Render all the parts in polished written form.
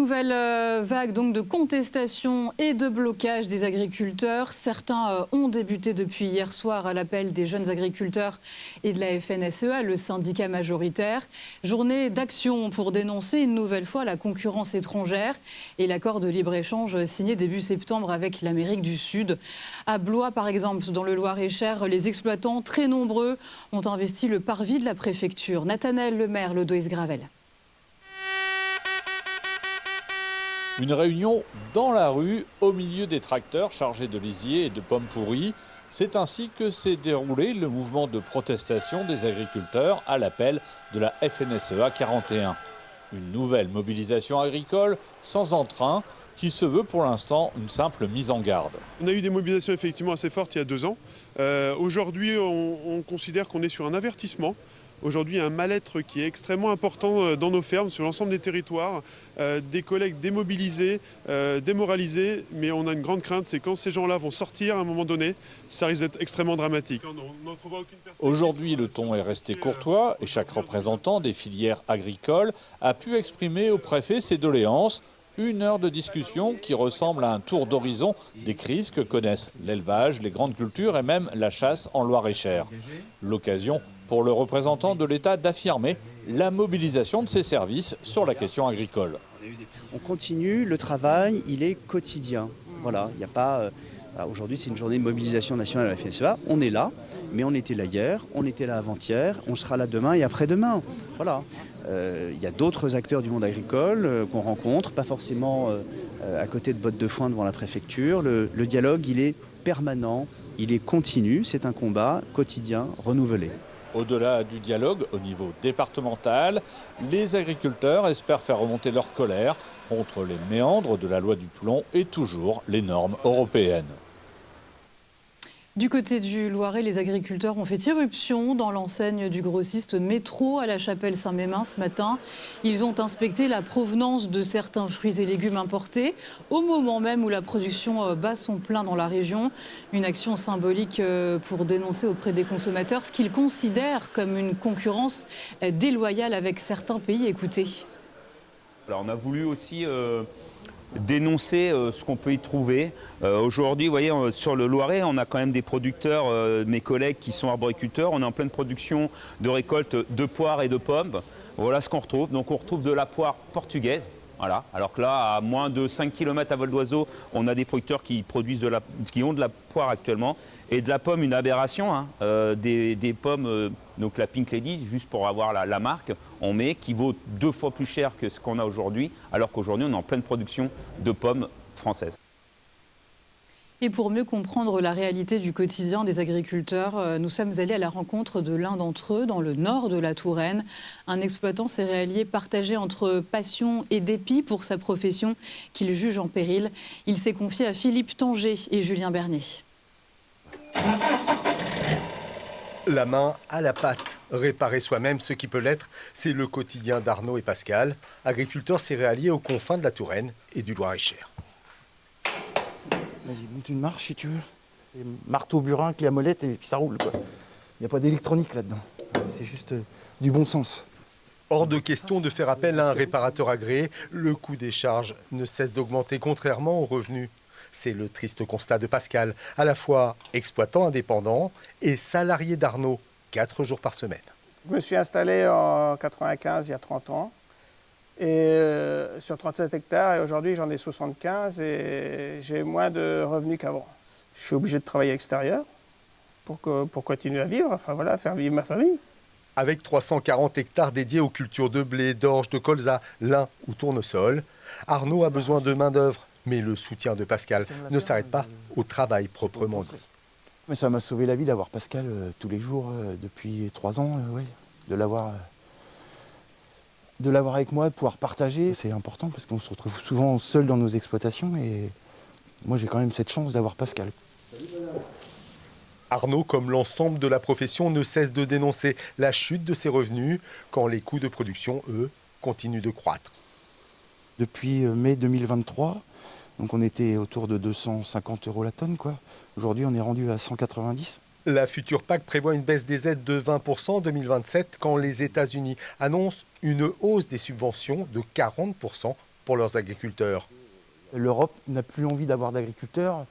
Nouvelle vague donc de contestation et de blocage des agriculteurs. Certains ont débuté depuis hier soir à l'appel des jeunes agriculteurs et de la FNSEA, le syndicat majoritaire. Journée d'action pour dénoncer une nouvelle fois la concurrence étrangère et l'accord de libre-échange signé début septembre avec l'Amérique du Sud. À Blois, par exemple, dans le Loir-et-Cher, les exploitants très nombreux ont investi le parvis de la préfecture. Nathanaël Lemaire, Lodoïs-Gravel. Une réunion dans la rue, au milieu des tracteurs chargés de lisier et de pommes pourries. C'est ainsi que s'est déroulé le mouvement de protestation des agriculteurs à l'appel de la FNSEA 41. Une nouvelle mobilisation agricole sans entrain qui se veut pour l'instant une simple mise en garde. On a eu des mobilisations effectivement assez fortes il y a 2 ans. Aujourd'hui, on considère qu'on est sur un avertissement. Aujourd'hui, il y a un mal-être qui est extrêmement important dans nos fermes, sur l'ensemble des territoires, des collègues démobilisés, démoralisés, mais on a une grande crainte, c'est quand ces gens-là vont sortir à un moment donné, ça risque d'être extrêmement dramatique. Aujourd'hui, le ton est resté courtois et chaque représentant des filières agricoles a pu exprimer au préfet ses doléances. Une heure de discussion qui ressemble à un tour d'horizon des crises que connaissent l'élevage, les grandes cultures et même la chasse en Loir-et-Cher. L'occasion pour le représentant de l'État d'affirmer la mobilisation de ses services sur la question agricole. On continue, le travail, il est quotidien. Voilà, il n'y a pas... Aujourd'hui, c'est une journée de mobilisation nationale à la FNSEA. On est là, mais on était là hier, on était là avant-hier, on sera là demain et après-demain. Voilà. Il y a d'autres acteurs du monde agricole qu'on rencontre, pas forcément à côté de bottes de foin devant la préfecture. Le dialogue, il est permanent, il est continu, c'est un combat quotidien, renouvelé. Au-delà du dialogue, au niveau départemental, les agriculteurs espèrent faire remonter leur colère contre les méandres de la loi du plomb et toujours les normes européennes. Du côté du Loiret, les agriculteurs ont fait irruption dans l'enseigne du grossiste Métro à la Chapelle-Saint-Mémin ce matin. Ils ont inspecté la provenance de certains fruits et légumes importés au moment même où la production bat son plein dans la région. Une action symbolique pour dénoncer auprès des consommateurs ce qu'ils considèrent comme une concurrence déloyale avec certains pays. Écoutez. Alors on a voulu aussi dénoncer ce qu'on peut y trouver. Aujourd'hui, vous voyez, sur le Loiret, on a quand même des producteurs, mes collègues qui sont arboriculteurs. On est en pleine production de récolte de poires et de pommes. Voilà ce qu'on retrouve. Donc on retrouve de la poire portugaise. Voilà. Alors que là, à moins de 5 km à vol d'oiseau, on a des producteurs qui qui ont de la poire actuellement. Et de la pomme, une aberration, hein. Des pommes, donc la Pink Lady, juste pour avoir la marque, on met, qui vaut 2 fois plus cher que ce qu'on a aujourd'hui, alors qu'aujourd'hui, on est en pleine production de pommes françaises. Et pour mieux comprendre la réalité du quotidien des agriculteurs, nous sommes allés à la rencontre de l'un d'entre eux dans le nord de la Touraine. Un exploitant céréalier partagé entre passion et dépit pour sa profession qu'il juge en péril. Il s'est confié à Philippe Tanger et Julien Bernier. La main à la pâte, réparer soi-même ce qui peut l'être, c'est le quotidien d'Arnaud et Pascal, agriculteurs céréaliers aux confins de la Touraine et du Loir-et-Cher. Vas-y, monte une marche si tu veux. C'est marteau, burin, clé à molette et puis ça roule, quoi. Il n'y a pas d'électronique là-dedans. C'est juste du bon sens. Hors de question de faire appel à un réparateur agréé, le coût des charges ne cesse d'augmenter contrairement aux revenus. C'est le triste constat de Pascal, à la fois exploitant indépendant et salarié d'Arnaud, 4 jours par semaine. Je me suis installé en 95, il y a 30 ans, et sur 37 hectares, et aujourd'hui j'en ai 75 et j'ai moins de revenus qu'avant. Je suis obligé de travailler à l'extérieur pour continuer à vivre, enfin voilà, faire vivre ma famille. Avec 340 hectares dédiés aux cultures de blé, d'orge, de colza, lin ou tournesol, Arnaud a besoin de main-d'œuvre. Mais le soutien de Pascal ne s'arrête pas au travail proprement dit. Mais ça m'a sauvé la vie d'avoir Pascal tous les jours depuis 3 ans, oui. De l'avoir avec moi, de pouvoir partager. C'est important parce qu'on se retrouve souvent seul dans nos exploitations et moi j'ai quand même cette chance d'avoir Pascal. Arnaud, comme l'ensemble de la profession, ne cesse de dénoncer la chute de ses revenus quand les coûts de production, eux, continuent de croître. Depuis mai 2023, donc on était autour de 250 € la tonne, quoi. Aujourd'hui, on est rendu à 190. La future PAC prévoit une baisse des aides de 20% en 2027 quand les États-Unis annoncent une hausse des subventions de 40% pour leurs agriculteurs. L'Europe n'a plus envie d'avoir d'agriculteurs.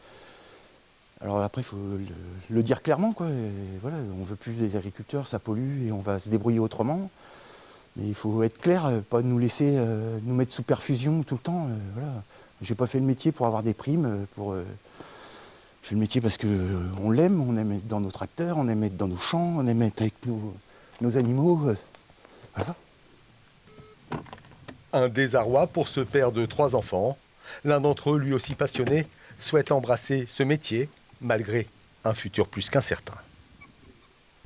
Alors après, il faut le dire clairement, quoi. Et voilà, on ne veut plus des agriculteurs, ça pollue et on va se débrouiller autrement. Mais il faut être clair, pas nous laisser nous mettre sous perfusion tout le temps. Voilà. Je n'ai pas fait le métier pour avoir des primes. Je fais le métier parce qu'on l'aime, on aime être dans nos tracteurs, on aime être dans nos champs, on aime être avec nos animaux. Voilà. Un désarroi pour ce père de 3 enfants. L'un d'entre eux, lui aussi passionné, souhaite embrasser ce métier malgré un futur plus qu'incertain.